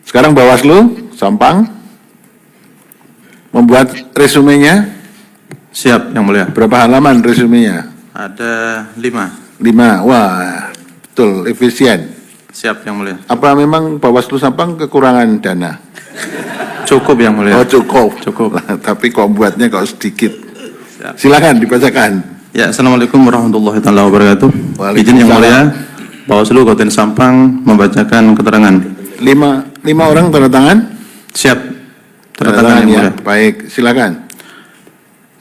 Sekarang Bawaslu Sampang membuat resumenya. Siap, Yang Mulia. Berapa halaman resumenya? Ada 5. 5. Wah, betul, efisien. Siap, Yang Mulia. Apa memang Bawaslu Sampang kekurangan dana? Cukup, Yang Mulia. Oh, cukup. Cukup. Tapi kok buatnya kok sedikit. Siap. Silakan dibacakan. Ya, Assalamualaikum warahmatullahi wabarakatuh. Waalaikumsalam. Izin Yang Mulia, Bawaslu Kabupaten Sampang membacakan keterangan. 5 orang tanda tangan? Siap. Tanda tangan, Yang ya. Mulia. Baik, silakan.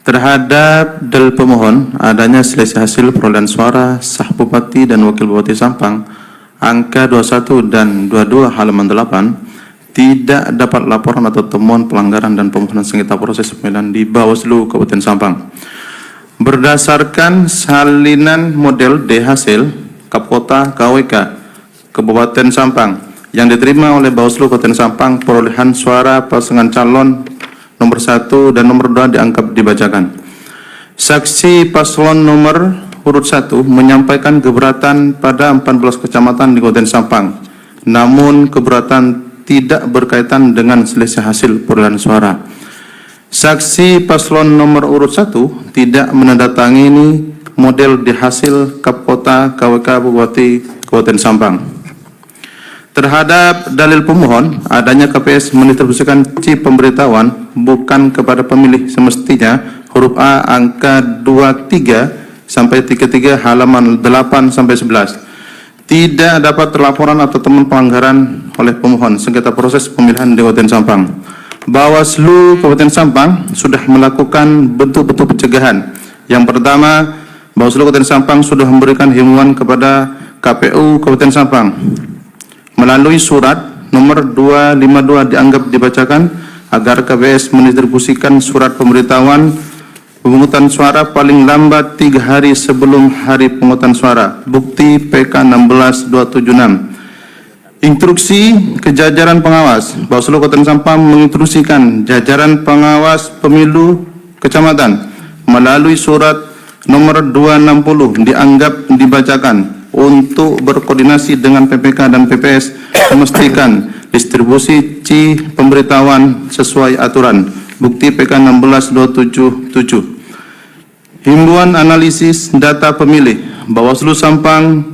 Terhadap dalil pemohon adanya selisih hasil perolehan suara sah Bupati dan Wakil Bupati Sampang angka 21 dan 22 halaman 8 tidak dapat laporan atau temuan pelanggaran dan pemohonan sengketa proses pemilihan di Bawaslu Kabupaten Sampang. Berdasarkan salinan model D hasil Kapkota KWK Kabupaten Sampang yang diterima oleh Bawaslu Kabupaten Sampang, perolehan suara pasangan calon nomor 1 dan nomor 2 dibacakan. Saksi paslon nomor urut 1 menyampaikan keberatan pada 14 kecamatan di Kabupaten Sampang. Namun keberatan tidak berkaitan dengan selisih hasil perolehan suara. Saksi paslon nomor urut 1 tidak menandatangani model di hasil Kapkota KWK Bupati Kabupaten Sampang. Terhadap dalil pemohon, adanya KPS mendistribusikan chip pemberitahuan bukan kepada pemilih semestinya huruf A angka 23 sampai 33 halaman 8 sampai 11. Tidak dapat terlaporan atau temuan pelanggaran oleh pemohon sengketa proses pemilihan di Kabupaten Sampang. Bawaslu Kabupaten Sampang sudah melakukan bentuk-bentuk pencegahan. Yang pertama, Bawaslu Kabupaten Sampang sudah memberikan himbauan kepada KPU Kabupaten Sampang melalui surat nomor 252 dianggap dibacakan agar KPS mendistribusikan surat pemberitahuan pemungutan suara paling lambat 3 hari sebelum hari pemungutan suara. Bukti PK 16276. Instruksi ke jajaran pengawas. Bawaslu Kabupaten Sampang menginstruksikan jajaran pengawas pemilu kecamatan melalui surat nomor 260 dianggap dibacakan untuk berkoordinasi dengan PPK dan PPS memastikan distribusi pemberitahuan sesuai aturan. Bukti PK 16277. Himbauan analisis data pemilih. Bawaslu Sampang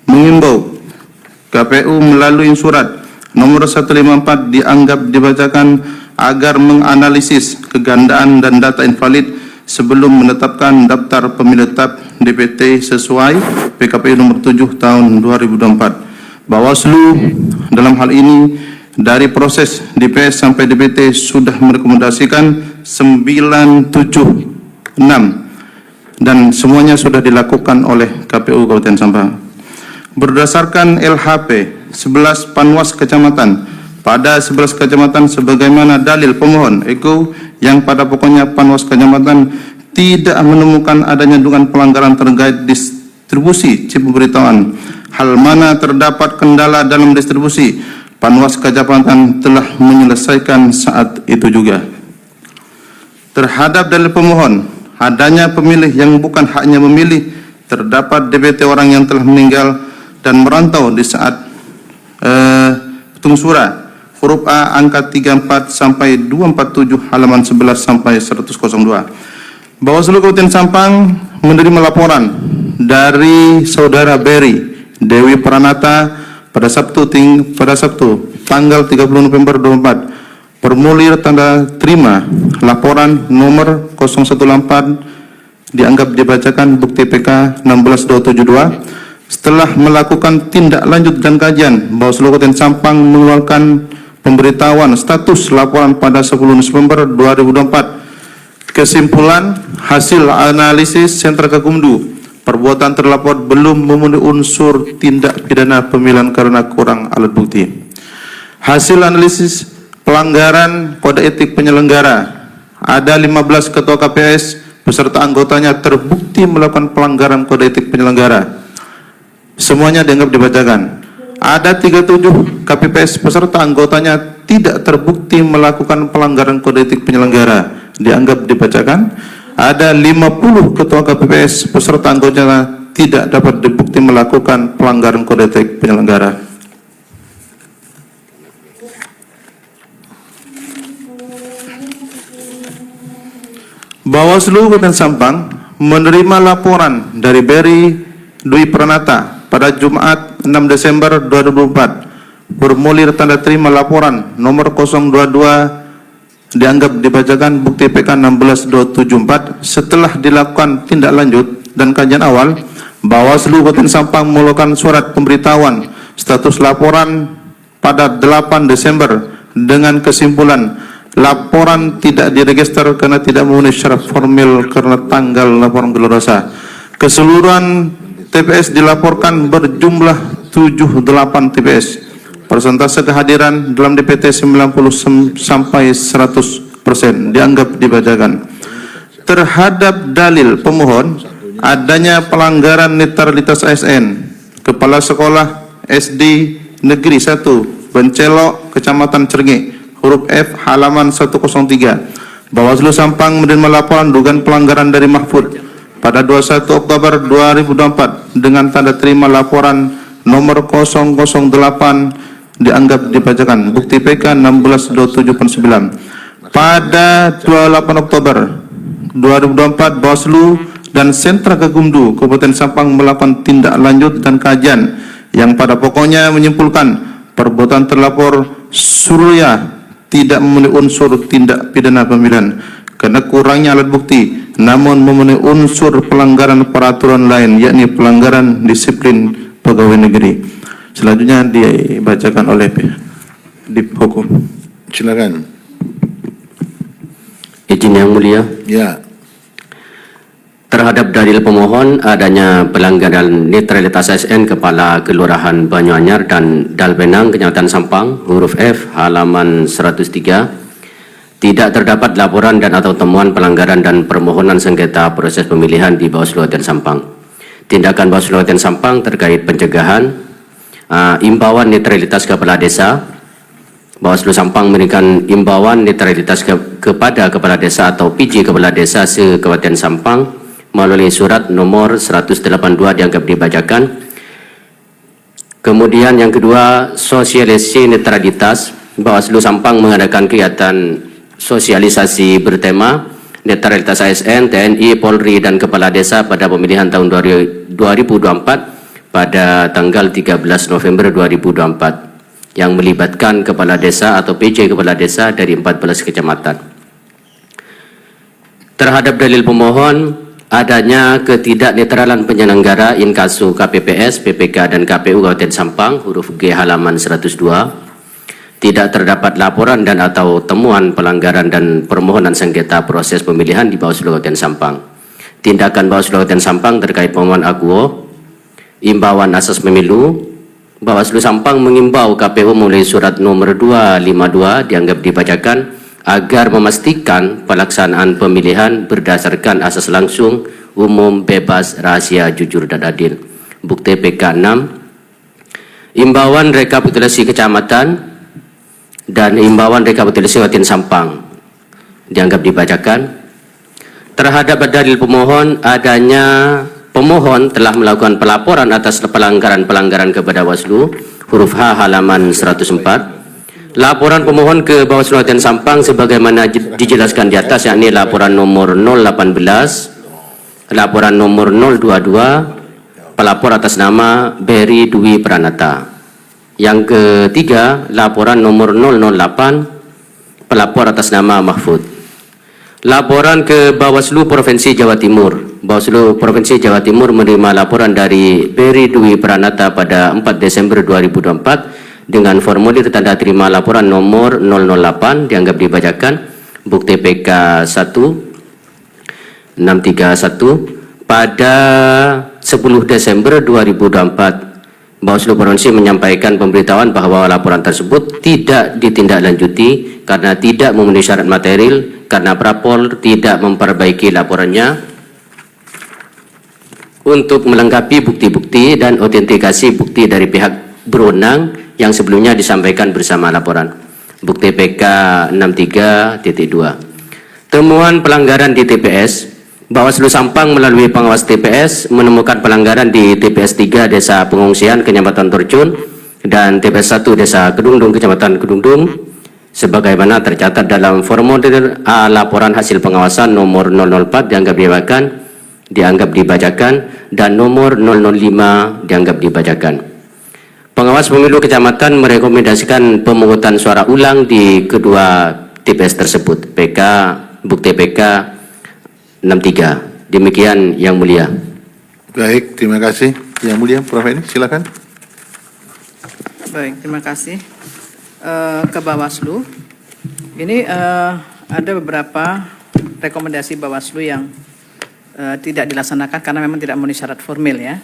mengimbau KPU melalui surat nomor 154 dianggap dibacakan agar menganalisis kegandaan dan data invalid sebelum menetapkan daftar pemilih tetap DPT sesuai PKPU nomor 7 tahun 2024. Bawaslu dalam hal ini dari proses DPS sampai DPT sudah merekomendasikan 976 dan semuanya sudah dilakukan oleh KPU Kabupaten Sampang. Berdasarkan LHP 11 Panwas Kecamatan, pada 11 kecamatan sebagaimana dalil pemohon Eko yang pada pokoknya Panwas Kecamatan tidak menemukan adanya dugaan pelanggaran terkait distribusi chip pemberitahuan. Hal mana terdapat kendala dalam distribusi, Panwas Kecamatan telah menyelesaikan saat itu juga. Terhadap dalil pemohon, adanya pemilih yang bukan haknya memilih, terdapat DPT orang yang telah meninggal dan merantau di saat tungsura. Huruf A angka 34 sampai 247 halaman 11 sampai 102. Bawaslu Kabupaten Sampang menerima laporan dari Saudara Berry Dewi Pranata pada Sabtu tanggal 30 November 2024. Formulir tanda terima laporan nomor 018 dianggap dibacakan. Bukti PK 16272. Setelah melakukan tindak lanjut dan kajian, Bawaslu Kabupaten Sampang mengeluarkan pemberitahuan status laporan pada 10 November 2024. Kesimpulan hasil analisis sentra Gakumdu, perbuatan terlapor belum memenuhi unsur tindak pidana pemilihan karena kurang alat bukti. Hasil analisis pelanggaran kode etik penyelenggara, ada 15 ketua KPS beserta anggotanya terbukti melakukan pelanggaran kode etik penyelenggara. Semuanya dianggap dibacakan. Ada 37 KPPS beserta anggotanya tidak terbukti melakukan pelanggaran kode etik penyelenggara, dianggap dibacakan. Ada 50 ketua KPPS beserta anggotanya tidak dapat dibukti melakukan pelanggaran kode etik penyelenggara. Bawaslu Kabupaten Sampang menerima laporan dari Berry Dwi Pranata pada Jumat 6 Desember 2024. Formulir tanda terima laporan nomor 022 dianggap dibacakan bukti PK 16274. Setelah dilakukan tindak lanjut dan kajian awal, Bawaslu Kabupaten Sampang mengeluarkan surat pemberitahuan status laporan pada 8 Desember dengan kesimpulan laporan tidak diregister karena tidak memenuhi syarat formil karena tanggal laporan gelorosa. Keseluruhan TPS dilaporkan berjumlah 78 TPS. Persentase kehadiran dalam DPT 90 sampai 100% dianggap dibacakan. Terhadap dalil pemohon adanya pelanggaran netralitas ASN, Kepala Sekolah SD Negeri 1 Bencelok, Kecamatan Cerngek, huruf F, halaman 103. Bawaslu Sampang menerima laporan dugaan pelanggaran dari Mahfud pada 21 Oktober 2024 dengan tanda terima laporan nomor 008 dianggap dibacakan bukti PK 16279. Pada 28 Oktober 2024 Bawaslu dan Sentra Gakumdu Kabupaten Sampang melakukan tindak lanjut dan kajian yang pada pokoknya menyimpulkan perbuatan terlapor Surya tidak memenuhi unsur tindak pidana pemilihan karena kurangnya alat bukti, namun memenuhi unsur pelanggaran peraturan lain, yakni pelanggaran disiplin pegawai negeri. Selanjutnya dibacakan oleh Diphukum. Silakan. Izin yang mulia. Ya. Terhadap dalil pemohon adanya pelanggaran netralitas ASN Kepala Kelurahan Banyuanyar dan Dalbenang, Kecamatan Sampang, huruf F, halaman 103, tidak terdapat laporan dan atau temuan pelanggaran dan permohonan sengketa proses pemilihan di Bawaslu Kabupaten Sampang. Tindakan Bawaslu Kabupaten Sampang terkait pencegahan imbauan netralitas kepala desa. Bawaslu Sampang memberikan imbauan netralitas kepada kepala desa atau PJ kepala desa se-Kabupaten Sampang melalui surat nomor 182 dianggap dibacakan. Kemudian yang kedua, sosialisasi netralitas. Bawaslu Sampang mengadakan kegiatan sosialisasi bertema netralitas ASN, TNI, Polri, dan Kepala Desa pada pemilihan tahun 2024 pada tanggal 13 November 2024 yang melibatkan Kepala Desa atau PJ Kepala Desa dari 14 kecamatan. Terhadap dalil pemohon, adanya ketidaknetralan penyelenggara inkasu KPPS, PPK, dan KPU Kabupaten Sampang, huruf G halaman 102. Tidak terdapat laporan dan atau temuan pelanggaran dan permohonan sengketa proses pemilihan di Bawaslu Kabupaten Sampang. Tindakan Bawaslu Kabupaten Sampang terkait pemohon akuo, imbauan asas pemilu. Bawaslu Sampang mengimbau KPU melalui surat nomor 252 dianggap dibacakan agar memastikan pelaksanaan pemilihan berdasarkan asas langsung, umum, bebas, rahasia, jujur, dan adil. Bukti PK 6. Imbauan rekapitulasi kecamatan dan imbauan rekapitulasi Kabupaten Sampang dianggap dibacakan. Terhadap dalil pemohon, adanya pemohon telah melakukan pelaporan atas pelanggaran-pelanggaran kepada Bawaslu, huruf H halaman 104. Laporan pemohon ke Bawaslu Kabupaten Sampang sebagaimana dijelaskan di atas, yakni laporan nomor 018, laporan nomor 022, pelapor atas nama Berry Dwi Pranata. Yang ketiga, laporan nomor 008, pelapor atas nama Mahfud. Laporan ke Bawaslu Provinsi Jawa Timur. Bawaslu Provinsi Jawa Timur menerima laporan dari Berry Dwi Pranata pada 4 Desember 2024 dengan formulir tanda terima laporan nomor 008 dianggap dibacakan bukti PK 1631 pada 10 Desember 2024. Bawaslu Provinsi menyampaikan pemberitahuan bahwa laporan tersebut tidak ditindaklanjuti karena tidak memenuhi syarat material, karena Prapol tidak memperbaiki laporannya untuk melengkapi bukti-bukti dan autentikasi bukti dari pihak berwenang yang sebelumnya disampaikan bersama laporan. Bukti PK 63.2. Temuan pelanggaran di TPS. Bawaslu Sampang melalui pengawas TPS menemukan pelanggaran di TPS 3 Desa Pengungsian Kecamatan Torjun dan TPS 1 Desa Kedungdung, Kecamatan Kedungdung, sebagaimana tercatat dalam formulir A laporan hasil pengawasan nomor 004 dianggap dibacakan, dan nomor 005 dianggap dibacakan. Pengawas pemilu kecamatan merekomendasikan pemungutan suara ulang di kedua TPS tersebut, bukti PK 63. Demikian Yang Mulia. Baik, terima kasih. Yang Mulia, Prof. Eni, silakan. Baik, terima kasih. Ke Bawaslu, ini ada beberapa rekomendasi Bawaslu yang tidak dilaksanakan karena memang tidak memenuhi syarat formil ya.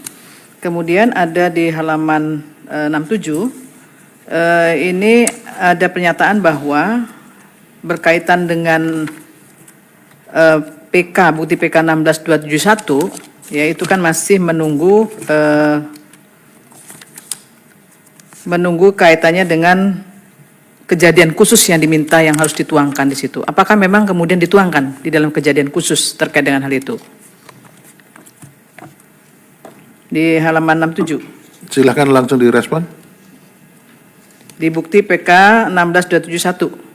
Kemudian ada di halaman 67, ini ada pernyataan bahwa berkaitan dengan PK, bukti PK 16271, yaitu kan masih menunggu kaitannya dengan kejadian khusus yang diminta yang harus dituangkan di situ. Apakah memang kemudian dituangkan di dalam kejadian khusus terkait dengan hal itu? Di halaman 67. Silakan langsung direspon. Di bukti PK 16271.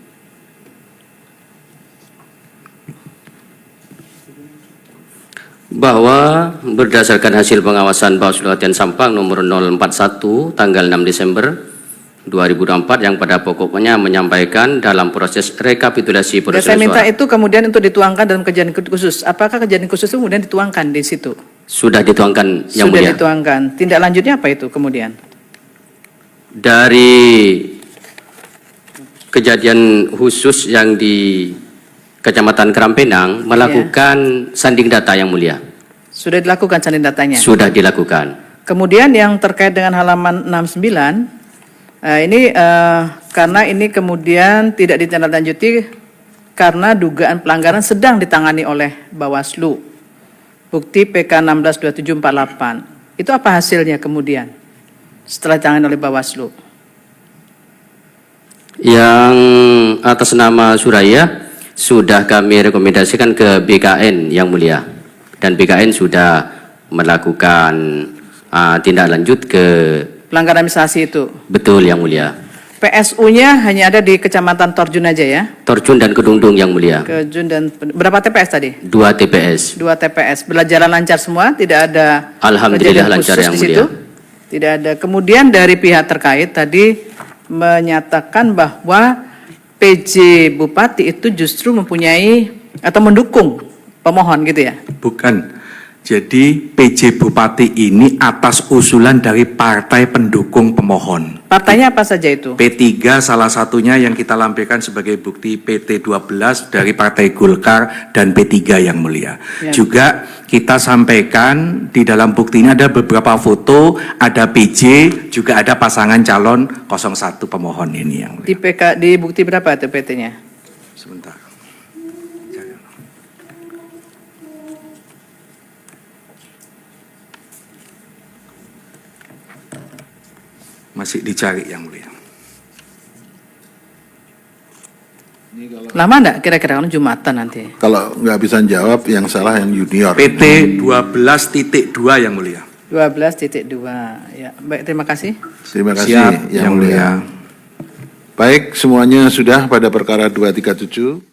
Bahwa berdasarkan hasil pengawasan Bawaslu Kabupaten Sampang nomor 041 tanggal 6 Desember 2024 yang pada pokoknya menyampaikan dalam proses rekapitulasi perolehan Saya minta suara. itu kemudian untuk dituangkan dalam kejadian khusus. Apakah kejadian khusus itu kemudian dituangkan di situ? Sudah dituangkan Yang Sudah Mulia. dituangkan. Tindak lanjutnya apa itu kemudian? Dari kejadian khusus yang di Kecamatan Kerampenang melakukan sanding data Yang Mulia. Sudah dilakukan sanding datanya? Sudah dilakukan. Kemudian yang terkait dengan halaman 69, ini karena ini kemudian tidak ditindaklanjuti karena dugaan pelanggaran sedang ditangani oleh Bawaslu. Bukti PK 162748. Itu apa hasilnya kemudian setelah ditangani oleh Bawaslu? Yang atas nama Suraya sudah kami rekomendasikan ke BKN Yang Mulia, dan BKN sudah melakukan tindak lanjut ke Pelanggaran administrasi itu. betul Yang Mulia. PSU-nya hanya ada di Kecamatan Torjun aja ya? Torjun dan Kedungdung Yang Mulia. Kejun dan berapa TPS tadi? 2 TPS. 2 TPS. Berjalan lancar semua, tidak ada Alhamdulillah kejadian lancar khusus Yang di situ? Mulia. Tidak ada. Kemudian dari pihak terkait tadi menyatakan bahwa PJ Bupati itu justru mempunyai atau mendukung pemohon gitu ya? Bukan. Jadi PJ Bupati ini atas usulan dari partai pendukung pemohon. Partainya apa saja itu? P3 salah satunya yang kita lampirkan sebagai bukti PT12 dari Partai Golkar dan P3 Yang Mulia. Ya. Juga kita sampaikan di dalam bukti ini ada beberapa foto, ada PJ, juga ada pasangan calon 01 pemohon ini Yang Mulia. Di PK di bukti berapa itu PT-nya? Sebentar. Masih dicari Yang Mulia. Lama enggak kira-kira kan Jumatan nanti? Kalau nggak bisa jawab, yang salah yang junior. PT 12.2 Yang Mulia. 12.2. Ya, baik, terima kasih. Terima kasih, Siap, Yang Yang Mulia. Mulia. Baik, semuanya sudah pada perkara 237.